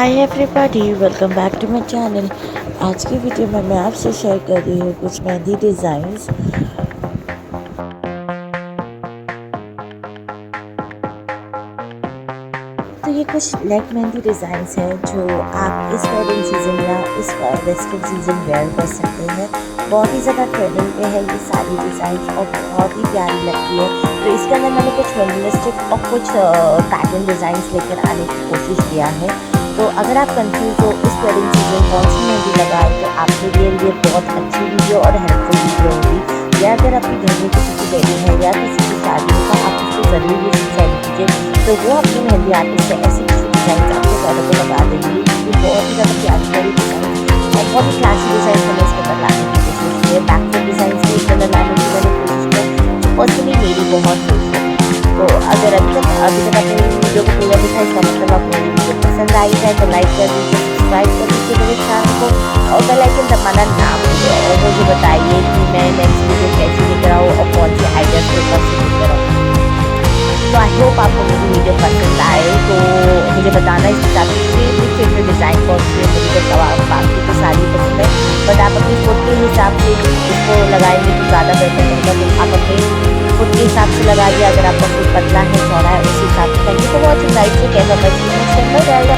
Hi everybody, welcome back to my channel. आज की video में मैं आपसे शेयर कर रही हूँ कुछ मेहंदी डिज़ाइंस। तो ये कुछ लेग मेहंदी डिज़ाइंस हैं जो आप इस वेडिंग सीज़न या इस फेस्टिव सीज़न वेयर कर सकते हैं। बहुत ही ज़्यादा ट्रेंडिंग पे है ये सारी डिज़ाइंस और बहुत ही प्यारी लगती है। तो इसके अंदर मैंने कुछ मिनिमलिस्टिक और कुछ पैटर्न डिज़ाइंस लेकर आने की कोशिश किया है। तो अगर आप कंफ्यूज हो इस वेडिंग सीजन कौन सी मेहंदी लगाएं, तो आपके लिए बहुत अच्छी वीडियो और हेल्पफुल वीडियो होगी। या अगर आपके घर में किसी की वेडिंग है या किसी की शादी है तो आप उसको ज़रूर ये सेंड कीजिए, तो वो अपनी मेहंदी आर्टिस्ट से ऐसी कुछ डिज़ाइन आपके पैरों पर लगा देंगी। ये बहुत ही ज़्यादा प्यारी प्यारी डिज़ाइन और बहुत ही क्लासी डिज़ाइन मैंने इसके अंदर लाने की कोशिश की है। बैकवर्ड डिज़ाइन भी इसके अंदर लाने की मैंने कोशिश की है, जो पर्सनली मेरी बहुत खुश है। तो अगर अभी तक आपने वीडियो को पूरा देखा, इसका मतलब आपको मेरी वीडियो पसंद आई है तो लाइक कर दीजिए, सब्सक्राइब कर दीजिए मेरे चैनल को और बेल आइकन दबाना ना भूलिए। और मुझे बताइए कि मैं नेक्स्ट वीडियो कैसी लेकर आऊँ और कौन से आइडियाज़ के ऊपर से लेकर आऊँ। तो आई होप आपको मेरी वीडियो पसंद आए, तो मुझे बताना इसके साथ फेवरेट डिज़ाइन कौन सी है। मुझे तो बाकी तो सारी पसंद है, बट आप अपनी फुट के हिसाब से इसको लगाएंगे तो ज़्यादा बेहतर रहेगा। तो आप अपने फुट के हिसाब से लगाइए, अगर आपका फुट पतला है चौड़ा है उस हिसाब से। Thank you for watching guys, कैसा बची जाएगा।